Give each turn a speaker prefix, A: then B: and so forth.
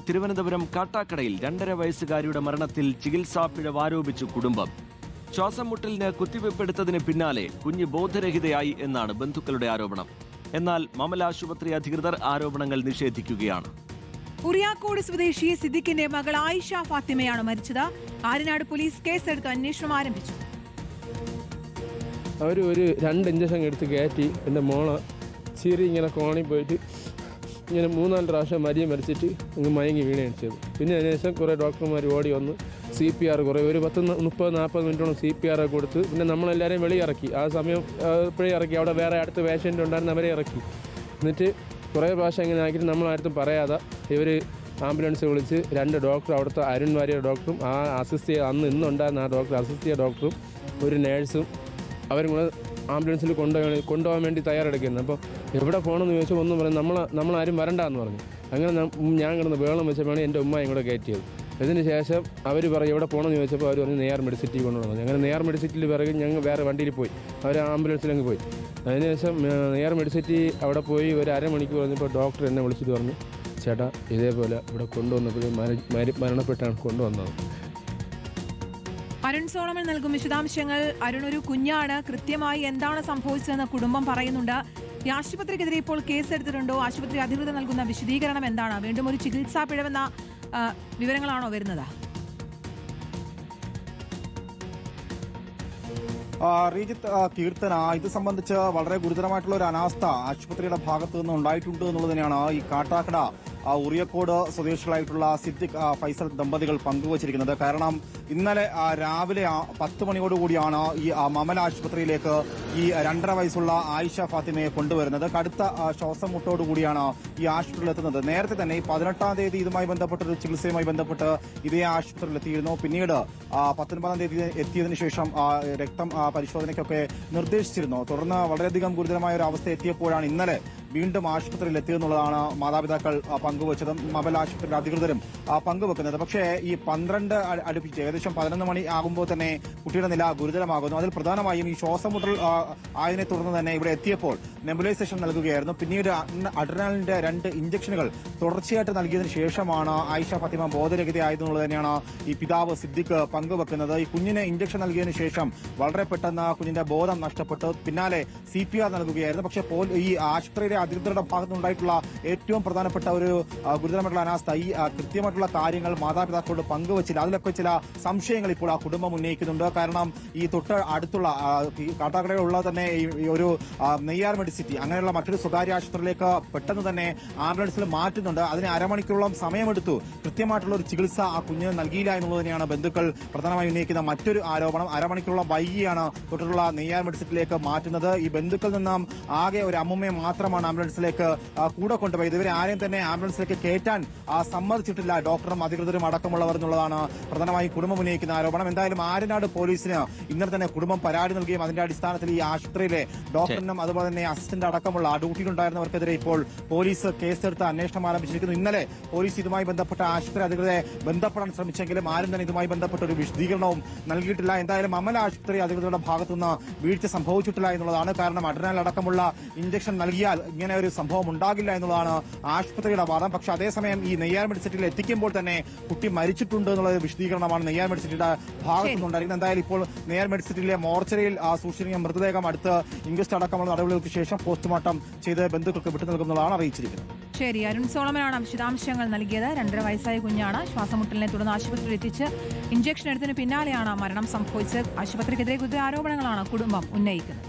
A: തിരുവനന്തപുരം കാട്ടാക്കടയിൽ 2.5 വയസ്സുകാരിയുടെ മരണത്തിൽ ചികിത്സാ പിഴവ് ആരോപിച്ചു കുടുംബം. ശ്വാസം മുട്ടലിന് കുത്തിവെപ്പെടുത്തതിന് പിന്നാലെ കുഞ്ഞ് ബോധരഹിതയായി എന്നാണ് ബന്ധുക്കളുടെ ആരോപണം. എന്നാൽ മമല ആശുപത്രി അധികൃതർ ആരോപണങ്ങൾ നിഷേധിക്കുകയാണ്.
B: ഉറിയാക്കോട് സ്വദേശി സിദ്ദിഖിന്റെ മകൾ ആയിഷ ഫാത്തിമയാണ് മരിച്ചത്. ആര്യനാട് പോലീസ് കേസെടുത്ത് അന്വേഷണം ആരംഭിച്ചു.
C: അവർ ഒരു 2 ഇഞ്ചക്ഷൻ എടുത്ത് കയറ്റി എൻ്റെ മോളെ ചീറി ഇങ്ങനെ കോണി പോയിട്ട് ഇങ്ങനെ 3-4 പ്രാവശ്യം മരിച്ചിട്ട് അങ്ങ് മയങ്ങി വീണടിച്ചത്. പിന്നെ അതിനുശേഷം കുറേ ഡോക്ടർമാർ ഓടി വന്ന് CPR കുറേ ഒരു 30-40 മിനിറ്റോളം CPR കൊടുത്ത് പിന്നെ നമ്മളെല്ലാവരെയും വെളിയിറക്കി. ആ സമയം ഇപ്പോഴേ ഇറക്കി. അവിടെ വേറെ അടുത്ത് പേഷ്യൻ്റ് ഉണ്ടായിരുന്നു, അവരെ ഇറക്കി. എന്നിട്ട് കുറേ പ്രാവശ്യം ഇങ്ങനെ ആക്കിയിട്ട് നമ്മളാർക്കും പറയാതെ ഇവർ ആംബുലൻസ് വിളിച്ച് 2 ഡോക്ടർ, അവിടുത്തെ അരുൺ വാര്യർ ഡോക്ടറും ആ ഇന്നുണ്ടായിരുന്ന ആ ഡോക്ടർ അസിസ്റ്റ് ചെയ്ത ഡോക്ടറും ഒരു നേഴ്സും അവരും കൂടെ ആംബുലൻസിൽ കൊണ്ടുപോകാൻ വേണ്ടി തയ്യാറെടുക്കുന്നത്. അപ്പോൾ എവിടെ പോകണമെന്ന് ചോദിച്ചാൽ ഒന്നും പറഞ്ഞു, നമ്മളാരും വരണ്ടെന്ന് പറഞ്ഞു. അങ്ങനെ ഞാൻ കിടന്ന് വേളം വെച്ചപ്പോഴാണ് എൻ്റെ ഉമ്മയും കൂടെ കയറ്റിയത്. ഇതിന് ശേഷം അവർ പറയും എവിടെ പോകണമെന്ന് ചോദിച്ചപ്പോൾ അവർ പറഞ്ഞു നെയ്യാർ മെഡിസിറ്റി കൊണ്ടുപോകണം. അങ്ങനെ നെയ്യാർ മെഡിസിറ്റിയിൽ പിറകെ ഞങ്ങൾ വേറെ വണ്ടിയിൽ പോയി, അവർ ആംബുലൻസിലങ്ങ് പോയി. അതിനുശേഷം നെയ്യാർ മെഡിസിറ്റി അവിടെ പോയി ഒരു അരമണിക്കൂർ പറഞ്ഞപ്പോൾ ഡോക്ടർ എന്നെ വിളിച്ചിട്ട് പറഞ്ഞു, ചേട്ടാ ഇതേപോലെ ഇവിടെ കൊണ്ടുവന്നപ്പോൾ മരണപ്പെട്ടാണ് കൊണ്ടുവന്നത്.
B: അരുൺ സോളമൻ നൽകും വിശദാംശങ്ങൾ. അരുൺ, ഒരു കുഞ്ഞാണ്, കൃത്യമായി എന്താണ് സംഭവിച്ചതെന്ന് കുടുംബം പറയുന്നുണ്ട്. ഈ ആശുപത്രിക്കെതിരെ ഇപ്പോൾ കേസെടുത്തിട്ടുണ്ടോ? ആശുപത്രി അധികൃതർ നൽകുന്ന വിശദീകരണം എന്താണ്? വീണ്ടും ഒരു ചികിത്സാ പിഴവെന്ന വിവരങ്ങളാണോ വരുന്നത്?
D: റീജിത്ത്, കീർത്തന, ഇത് സംബന്ധിച്ച് വളരെ ഗുരുതരമായിട്ടുള്ള ഒരു അനാസ്ഥ ആശുപത്രിയുടെ ഭാഗത്തു നിന്ന് ഉണ്ടായിട്ടുണ്ട് എന്നുള്ളത് തന്നെയാണ് ഈ കാട്ടാക്കട ഉറിയക്കോട് സ്വദേശികളായിട്ടുള്ള സിദ്ദിഖ് ഫൈസൽ ദമ്പതികൾ പങ്കുവച്ചിരിക്കുന്നത്. കാരണം ഇന്നലെ രാവിലെ 10 മണിയോടുകൂടിയാണ് ഈ മമല ആശുപത്രിയിലേക്ക് ഈ 2.5 വയസ്സുള്ള ആയിഷ ഫാത്തിമയെ കൊണ്ടുവരുന്നത്. കടുത്ത ശ്വാസം മുട്ടോടുകൂടിയാണ് ഈ ആശുപത്രിയിൽ എത്തുന്നത്. നേരത്തെ തന്നെ ഈ 18-ാം തീയതി ഇതുമായി ബന്ധപ്പെട്ടൊരു ചികിത്സയുമായി ബന്ധപ്പെട്ട് ഇതേ ആശുപത്രിയിൽ എത്തിയിരുന്നു. പിന്നീട് 19-ാം തീയതി എത്തിയതിനു ശേഷം രക്തം പരിശോധനയ്ക്കൊക്കെ നിർദ്ദേശിച്ചിരുന്നു. തുടർന്ന് വളരെയധികം ഗുരുതരമായ ഒരു അവസ്ഥ എത്തിയപ്പോഴാണ് ഇന്നലെ വീണ്ടും ആശുപത്രിയിൽ എത്തിയെന്നുള്ളതാണ് മാതാപിതാക്കൾ പങ്കുവച്ചതും മമല ആശുപത്രി അധികൃതരും പങ്കുവെക്കുന്നത്. പക്ഷേ ഈ 12 അടുപ്പിച്ച് ഏകദേശം 11 മണി ആകുമ്പോൾ തന്നെ കുട്ടിയുടെ നില ഗുരുതരമാകുന്നു. അതിൽ പ്രധാനമായും ഈ ശ്വാസമുട്ടൽ ആയതിനെ തുടർന്ന് തന്നെ ഇവിടെ എത്തിയപ്പോൾ നെബുലൈസേഷൻ നൽകുകയായിരുന്നു. പിന്നീട് അഡ്രിനാലിന്റെ 2 ഇഞ്ചക്ഷനുകൾ തുടർച്ചയായിട്ട് നൽകിയതിനു ശേഷമാണ് ആയിഷ ഫാത്തിമ ബോധരഹിതയായതെന്നുള്ളത് തന്നെയാണ് ഈ പിതാവ് സിദ്ദിഖ് പങ്കുവെക്കുന്നത്. ഈ കുഞ്ഞിന് ഇഞ്ചക്ഷൻ നൽകിയതിനു ശേഷം വളരെ പെട്ടെന്ന് കുഞ്ഞിന്റെ ബോധം നഷ്ടപ്പെട്ടു. പിന്നാലെ CPR നൽകുകയായിരുന്നു. പക്ഷേ ഈ ആശുപത്രിയിലെ അധികൃതരുടെ ഭാഗത്തുനിന്നുണ്ടായിട്ടുള്ള ഏറ്റവും പ്രധാനപ്പെട്ട ഒരു ഗുരുതരമായിട്ടുള്ള അനാസ്ഥ, ഈ കൃത്യമായിട്ടുള്ള കാര്യങ്ങൾ മാതാപിതാക്കളോട് പങ്കുവച്ചില്ല. അതിലൊക്കെ ചില സംശയങ്ങൾ ഇപ്പോൾ ആ കുടുംബം ഉന്നയിക്കുന്നുണ്ട്. കാരണം ഈ തൊട്ട് അടുത്തുള്ള കാട്ടാക്കടയിലുള്ള തന്നെ ഈ ഒരു നെയ്യാർ മെഡിസിറ്റി അങ്ങനെയുള്ള മറ്റൊരു സ്വകാര്യ ആശുപത്രിയിലേക്ക് പെട്ടെന്ന് തന്നെ ആംബുലൻസിൽ മാറ്റുന്നുണ്ട്. അതിന് അരമണിക്കൂറോളം സമയമെടുത്തു. കൃത്യമായിട്ടുള്ള ഒരു ചികിത്സ ആ കുഞ്ഞിന് നൽകിയില്ല എന്നുള്ളത് തന്നെയാണ് ബന്ധുക്കൾ പ്രധാനമായി ഉന്നയിക്കുന്ന മറ്റൊരു ആരോപണം. അരമണിക്കൂറോളം വൈകിയാണ് തൊട്ടുള്ള നെയ്യാർ മെഡിസിറ്റിയിലേക്ക് മാറ്റുന്നത്. ഈ ബന്ധുക്കളിൽ നിന്നും ആകെ ഒരു അമ്മൂമ്മയെ മാത്രമാണ് ആംബുലൻസിലേക്ക് കൂടെ കൊണ്ടുപോയത്. ഇവരെ ആരെയും തന്നെ ആംബുലൻസിലേക്ക് കയറ്റാൻ സമ്മതിച്ചിട്ടില്ല ഡോക്ടറും അധികൃതരും അടക്കമുള്ളവർ എന്നുള്ളതാണ് പ്രധാനമായും കുടുംബം ഉന്നയിക്കുന്ന ആരോപണം. എന്തായാലും ആര്യനാട് പോലീസിന് ഇന്നലെ തന്നെ കുടുംബം പരാതി നൽകുകയും അതിന്റെ അടിസ്ഥാനത്തിൽ ഈ ആശുപത്രിയിലെ ഡോക്ടറിനും അതുപോലെ തന്നെ അസിസ്റ്റന്റ് അടക്കമുള്ള ഡ്യൂട്ടിയിലുണ്ടായിരുന്നവർക്കെതിരെ ഇപ്പോൾ പോലീസ് കേസെടുത്ത് അന്വേഷണം ആരംഭിച്ചിരിക്കുന്നു. ഇന്നലെ പോലീസ് ഇതുമായി ബന്ധപ്പെട്ട ആശുപത്രി അധികൃതരെ ബന്ധപ്പെടാൻ ശ്രമിച്ചെങ്കിലും ആരും തന്നെ ഇതുമായി ബന്ധപ്പെട്ട ഒരു വിശദീകരണവും നൽകിയിട്ടില്ല. എന്തായാലും മമല ആശുപത്രി അധികൃതരുടെ ഭാഗത്തുനിന്ന് വീഴ്ച സംഭവിച്ചിട്ടില്ല എന്നുള്ളതാണ്. കാരണം അഡ്രിനാൽ അടക്കമുള്ള ഇഞ്ചക്ഷൻ നൽകിയാൽ ഇങ്ങനെ ഒരു സംഭവം ഉണ്ടാകില്ല എന്നുള്ളതാണ് ആശുപത്രിയുടെ വാദം. പക്ഷെ അതേസമയം ഈ നെയ്യാർ മെഡിസിറ്റിയിൽ എത്തിക്കുമ്പോൾ തന്നെ കുട്ടി മരിച്ചിട്ടുണ്ട് എന്നുള്ള വിശദീകരണമാണ് നെയ്യാർ മെഡിസിറ്റിയുടെ ഭാഗത്തുനിന്നുണ്ടായിരിക്കുന്നത്. എന്തായാലും ഇപ്പോൾ നെയ്യാർ മെഡിസിറ്റിയിലെ മോർച്ചറിയിൽ സൂക്ഷിച്ചിരിക്കുന്ന മൃതദേഹം അടുത്ത് ഇൻക്വസ്റ്റ് അടക്കമുള്ള നടപടികൾക്ക് ശേഷം പോസ്റ്റ്മോർട്ടം ചെയ്ത് ബന്ധുക്കൾക്ക് വിട്ടു നൽകുന്നതാണ് അറിയിച്ചിരിക്കുന്നത്.
B: ശരി, അരുൺ സോളമനാണ് വിശദാംശങ്ങൾ നൽകിയത്. 2.5 വയസ്സായ കുഞ്ഞാണ്. ശ്വാസമുട്ടലിനെ തുടർന്ന് ആശുപത്രിയിൽ എത്തിച്ച് ഇഞ്ചക്ഷൻ എടുത്തതിന് പിന്നാലെയാണ് മരണം സംഭവിച്ചത്. ആശുപത്രിക്കെതിരെ ഗുരുതര ആരോപണങ്ങളാണ് കുടുംബം ഉന്നയിക്കുന്നത്.